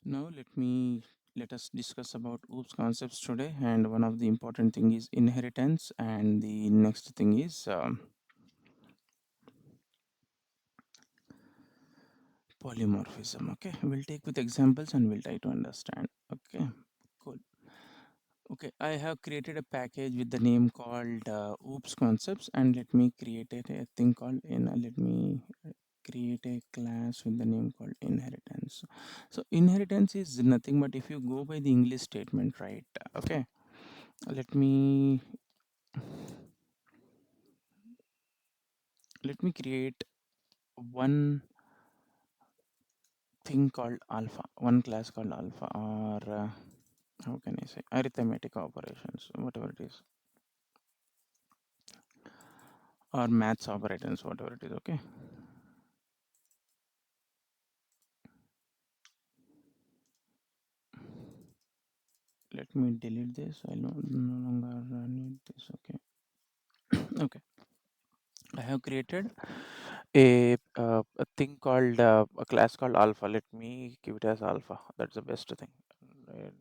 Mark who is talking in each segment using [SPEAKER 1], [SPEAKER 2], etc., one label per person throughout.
[SPEAKER 1] Now let us discuss about OOPS concepts today, and one of the important thing is inheritance, and the next thing is polymorphism. Okay, we'll take with examples and we'll try to understand. Okay, cool. Okay, I have created a package with the name called OOPS concepts, and let me create a thing called in. Let me create a class with the name called inheritance. So inheritance is nothing but if you go by the English statement, right? Okay, let me create one thing called alpha, one class called alpha, or how can I say arithmetic operations, whatever it is, or maths operations, whatever it is. Okay, let me delete this. I no longer need this. Okay, okay. I have created a thing called a class called alpha. Let me give it as alpha. That's the best thing. And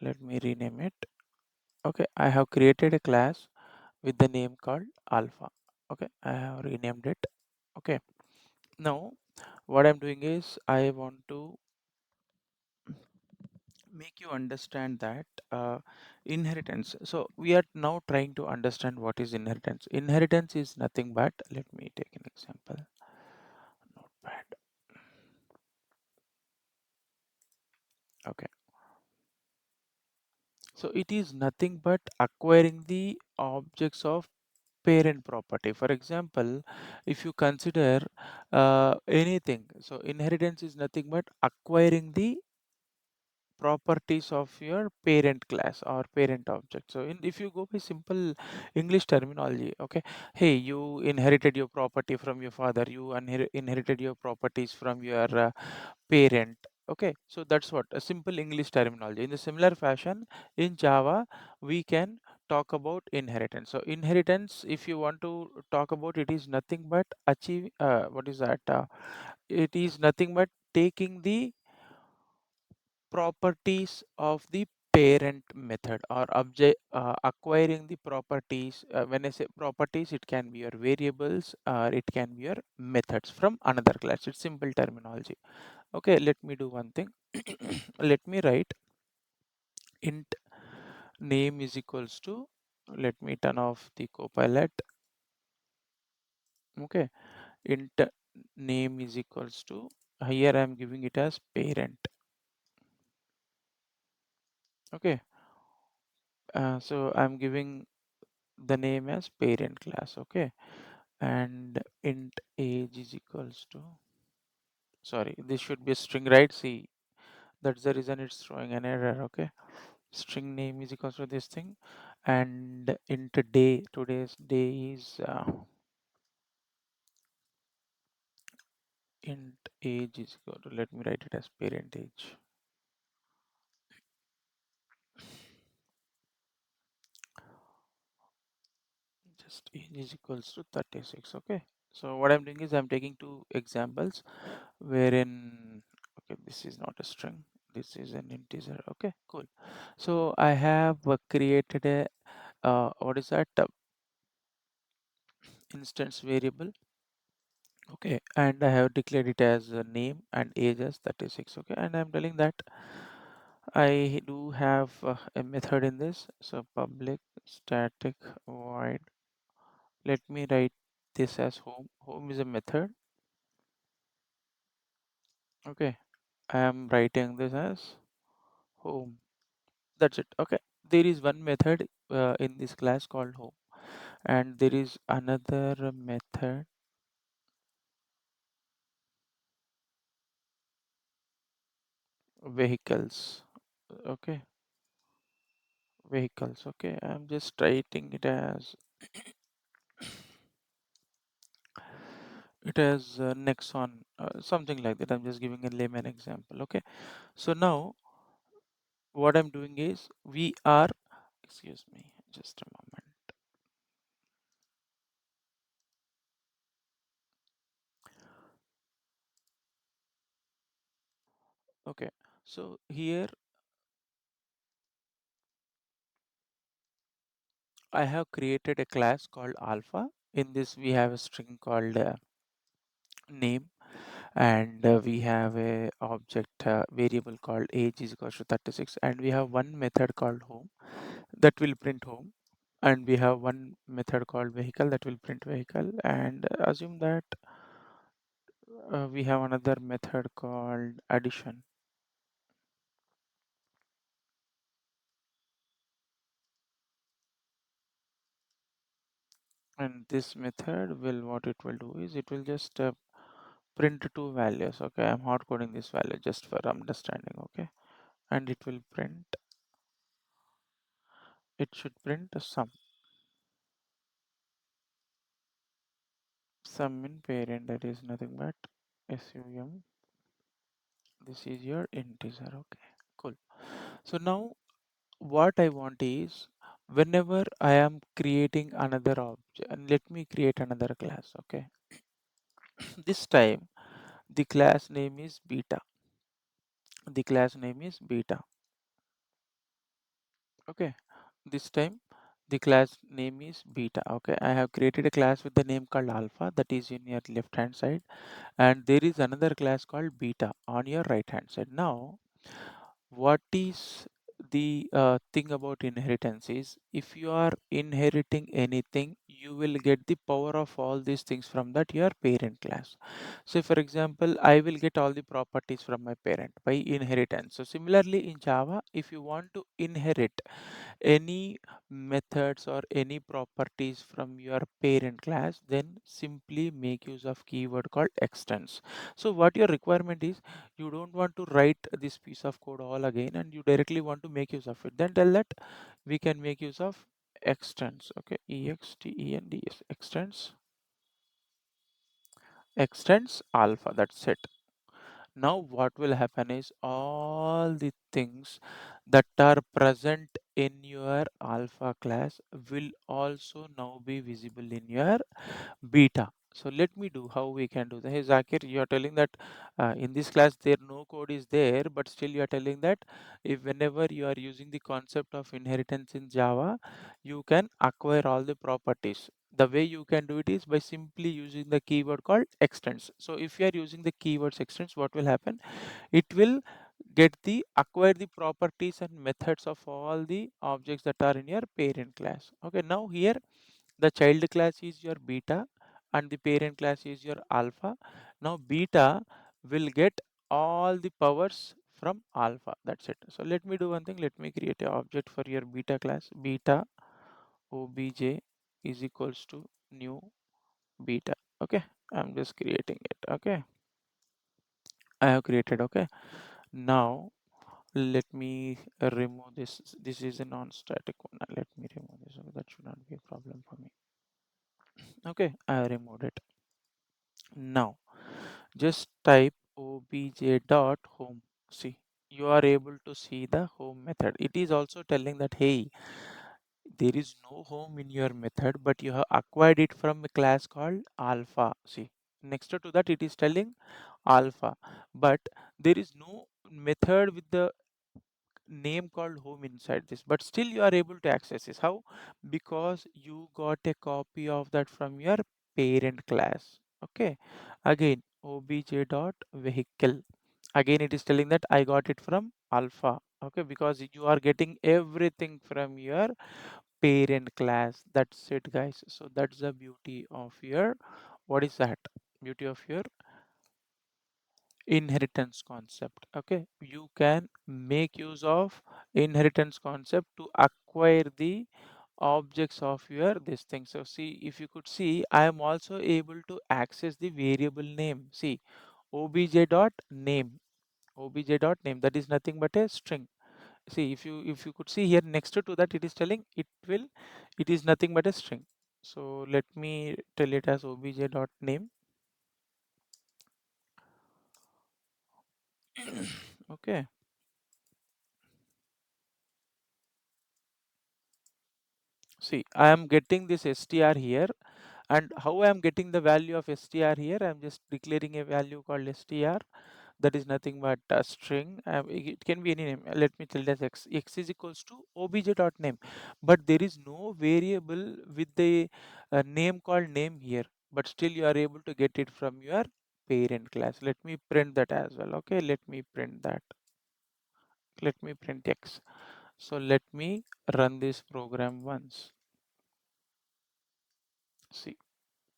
[SPEAKER 1] let me rename it. Okay, I have created a class with the name called alpha. Okay, I have renamed it. Okay, now what I'm doing is I want to make you understand that inheritance. So we are now trying to understand what is inheritance. Inheritance is nothing but, let me take an example. Notepad. Okay, so it is nothing but acquiring the objects of parent property. For example, if you consider anything, so inheritance is nothing but acquiring the properties of your parent class or parent object. So if you go by simple English terminology, okay, hey, you inherited your property from your father, you inherited your properties from your parent. Okay, so that's what a simple English terminology. In the similar fashion, in Java we can talk about inheritance. So inheritance, if you want to talk about, it is nothing but achieve what is that it is nothing but taking the properties of the parent method, or object acquiring the properties. When I say properties, it can be your variables or it can be your methods from another class. It's simple terminology. Okay, let me do one thing. Let me write int name is equals to, let me turn off the copilot. Okay, int name is equals to, here I'm giving it as parent. Okay, so I'm giving the name as parent class. Okay, and int age is equals to, sorry, this should be a string, right? See, that's the reason it's throwing an error. Okay, string name is equals to this thing, and int day, today's day is int age is equal to, let me write it as parent age. Just age is equals to 36. Okay, so what I'm doing is I'm taking two examples wherein, okay, this is not a string, this is an integer. Okay, cool. So I have created a what is that instance variable. Okay, and I have declared it as a name and age as 36. Okay, and I'm telling that I do have a method in this. So public static void, let me write this as home. Home is a method. Okay, I am writing this as home. That's it. Okay, there is one method in this class called home, and there is another method, vehicles. Okay, vehicles. Okay, I'm just writing it as, it as Nexon, something like that. I'm just giving a layman example. Okay, so now what I'm doing is we are, excuse me, just a moment. Okay, So here I have created a class called alpha. In this we have a string called name, and we have a object variable called age is equals to 36, and we have one method called home that will print home, and we have one method called vehicle that will print vehicle, and assume that we have another method called addition, and this method will, what it will do is it will just print two values. Okay, I'm hard coding this value just for understanding. Okay, and it will print, it should print a sum in parent, that is nothing but sum. This is your integer. Okay, cool. So now what I want is, whenever I am creating another object, and let me create another class. Okay, this time the class name is beta. The class name is beta. Okay, this time the class name is beta. Okay, I have created a class with the name called alpha, that is in your left hand side, and there is another class called beta on your right hand side. Now what is the thing about inheritance is, if you are inheriting anything, you will get the power of all these things from that your parent class. So for example, I will get all the properties from my parent by inheritance. So similarly in Java, if you want to inherit any methods or any properties from your parent class, then simply make use of keyword called extends. So what your requirement is, you don't want to write this piece of code all again and you directly want to make use of it, then tell that we can make use of extends. Okay, extends, extends alpha, that's it. Now what will happen is, all the things that are present in your alpha class will also now be visible in your beta. So let me do how we can do that. Hey Zakir, you are telling that in this class there no code is there, but still you are telling that if whenever you are using the concept of inheritance in Java, you can acquire all the properties. The way you can do it is by simply using the keyword called extends. So if you are using the keywords extends, what will happen? It will get the acquire the properties and methods of all the objects that are in your parent class. Okay, now here the child class is your beta and the parent class is your alpha. Now beta will get all the powers from alpha, that's it. So let me do one thing, let me create an object for your beta class. Beta obj is equals to new beta. Okay, I'm just creating it. Okay, I have created. Okay, now let me remove this. This is a non-static one. Let me remove this. Okay, that should not be a problem for me. Okay, I have removed it. Now just type obj dot home. See, you are able to see the home method. It is also telling that, hey, there is no home in your method, but you have acquired it from a class called alpha. See, next to that it is telling alpha, but there is no method with the name called home inside this, but still you are able to access this. How? Because you got a copy of that from your parent class. Okay, again obj dot vehicle, again it is telling that I got it from alpha. Okay, because you are getting everything from your parent class. That's it guys. So that's the beauty of your, what is that, beauty of your inheritance concept. Okay, you can make use of inheritance concept to acquire the objects of your this thing. So see, if you could see, I am also able to access the variable name. See, obj dot name, obj dot name, that is nothing but a string. See, if you could see here, next to that it is telling it will, it is nothing but a string. So let me tell it as obj dot name. Okay, see, I am getting this str here, and how I am getting the value of str here, I am just declaring a value called str. that is nothing but a string. It can be any name. Let me tell you that x is equals to obj dot name, but there is no variable with the name called name here, but still you are able to get it from your parent class. Let me print that as well. Okay, let me print that. Let me print x. So let me run this program once. See,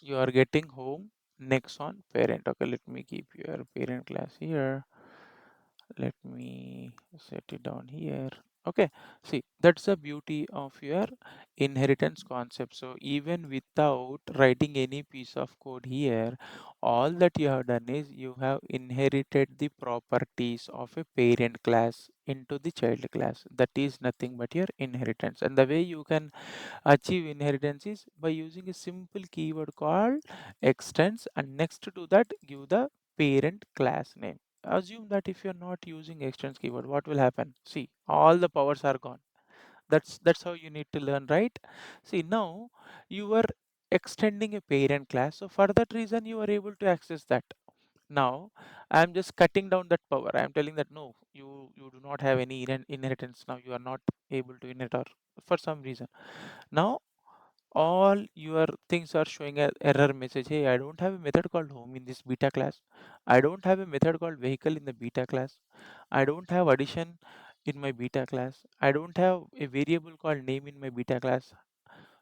[SPEAKER 1] you are getting home next on parent. Okay, let me keep your parent class here. Let me set it down here. Okay, see, that's the beauty of your inheritance concept. So even without writing any piece of code here, all that you have done is you have inherited the properties of a parent class into the child class. That is nothing but your inheritance. And the way you can achieve inheritance is by using a simple keyword called extends, and next to that give the parent class name. Assume that if you're not using extends keyword, what will happen? See, all the powers are gone. That's how you need to learn, right? See, now you are extending a parent class, so for that reason you are able to access that. Now I'm just cutting down that power. I'm telling that no, you do not have any inheritance. Now you are not able to inherit, or for some reason. Now all your things are showing a error message. Hey, I don't have a method called home in this beta class. I don't have a method called vehicle in the beta class. I don't have addition in my beta class. I don't have a variable called name in my beta class.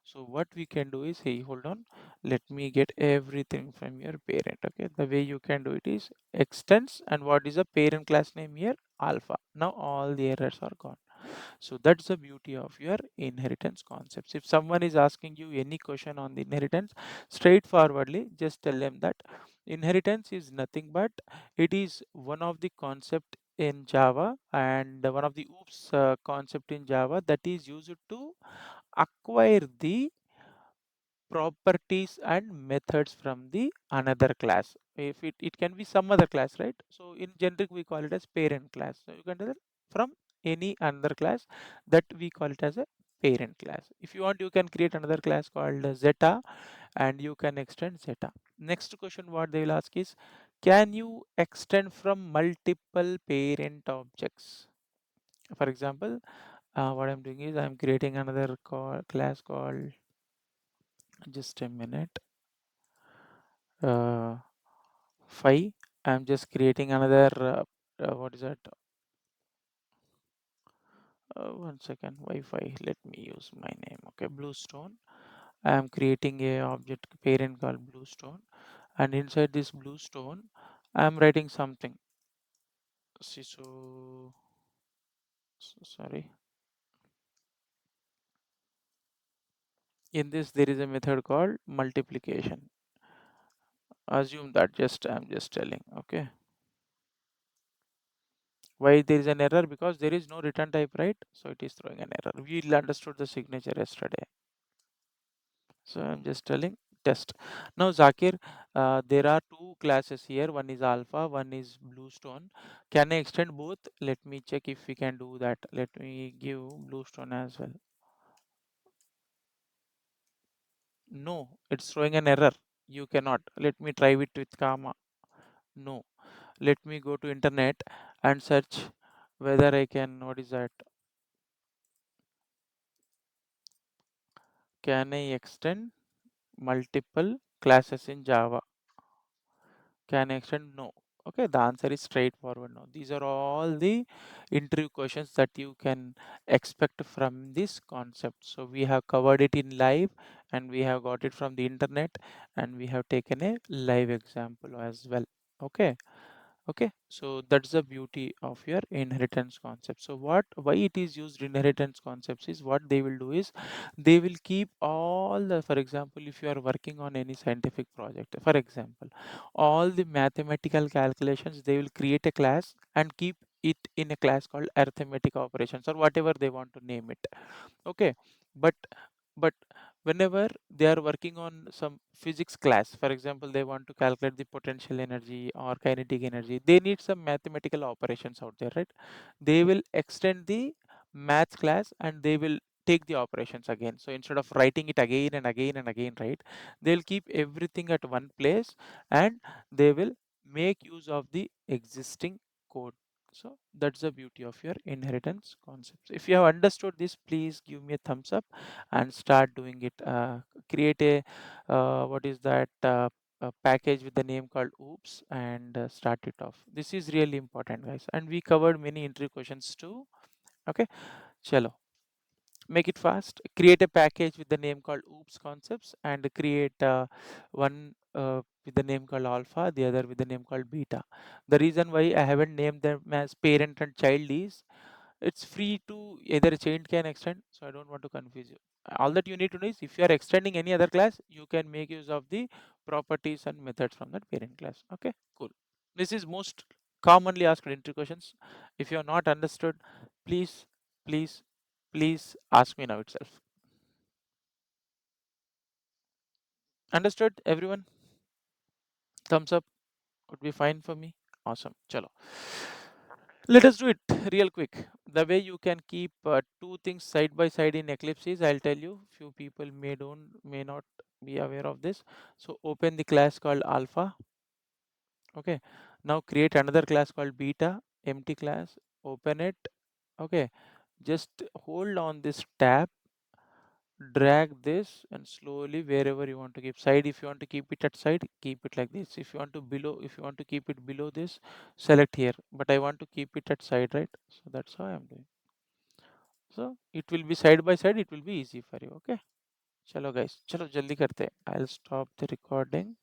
[SPEAKER 1] So what we can do is, hey, hold on, let me get everything from your parent. Okay, the way you can do it is extends, and what is the parent class name here? Alpha. Now all the errors are gone. So that's the beauty of your inheritance concepts. If someone is asking you any question on the inheritance, straightforwardly just tell them that inheritance is nothing but it is one of the concept in Java, and one of the oops concept in Java that is used to acquire the properties and methods from the another class. If it can be some other class, right? So in generic we call it as parent class. So you can tell it from any another class, that we call it as a parent class. If you want, you can create another class called zeta, and you can extend zeta. Next question what they will ask is, can you extend from multiple parent objects? For example, what I'm doing is I'm creating another class called, just a minute, uh, 5. I'm just creating another what is that, one second, Wi-Fi. Let me use my name. Okay, Bluestone. I am creating a object parent called Bluestone, and inside this Bluestone I am writing something. See, sorry, in this there is a method called multiplication. Assume that, just I'm just telling. Okay, why there is an error? Because there is no return type, right? So it is throwing an error. We understood the signature yesterday. So I'm just telling test. Now Zakir, there are two classes here. One is alpha, one is bluestone. Can I extend both? Let me check if we can do that. Let me give bluestone as well. No, it's throwing an error. You cannot. Let me try it with comma. No. Let me go to internet and search whether I can, what is that? Can I extend multiple classes in Java? Can I extend? No. Okay, the answer is straightforward no. These are all the interview questions that you can expect from this concept. So we have covered it in live, and we have got it from the internet, and we have taken a live example as well. Okay. Okay, so that's the beauty of your inheritance concept. So why it is used inheritance concepts is, what they will do is they will keep all the, for example, if you are working on any scientific project, for example, all the mathematical calculations, they will create a class and keep it in a class called arithmetic operations, or whatever they want to name it. Okay, but but whenever they are working on some physics class, for example, they want to calculate the potential energy or kinetic energy, they need some mathematical operations out there, right? They will extend the maths class, and they will take the operations again. So instead of writing it again and again and again, right, they'll keep everything at one place, and they will make use of the existing code. So that's the beauty of your inheritance concepts. If you have understood this, please give me a thumbs up and start doing it. Create a what is that a package with the name called oops and start it off. This is really important, guys, and we covered many interview questions too. Okay, chalo, make it fast. Create a package with the name called oops concepts and create one with the name called alpha, the other with the name called beta. The reason why I haven't named them as parent and child is it's free to either change can extend, so I don't want to confuse you. All that you need to know is if you are extending any other class, you can make use of the properties and methods from that parent class. Okay, cool. This is most commonly asked interview questions. If you have not understood, please, please, please ask me now itself. Understood, everyone? Thumbs up would be fine for me. Awesome. Chalo. Let us do it real quick. The way you can keep two things side by side in Eclipse is, I'll tell you, few people may not be aware of this. So open the class called alpha. Okay. Now create another class called beta, empty class. Open it. Okay. Just hold on this tab, drag this and slowly wherever you want to keep side. If you want to keep it at side, keep it like this. If you want to below, if you want to keep it below this, select here, but I want to keep it at side, right? So that's how I'm doing. So it will be side by side, it will be easy for you. Okay, chalo guys, chalo jaldi karte. I'll stop the recording.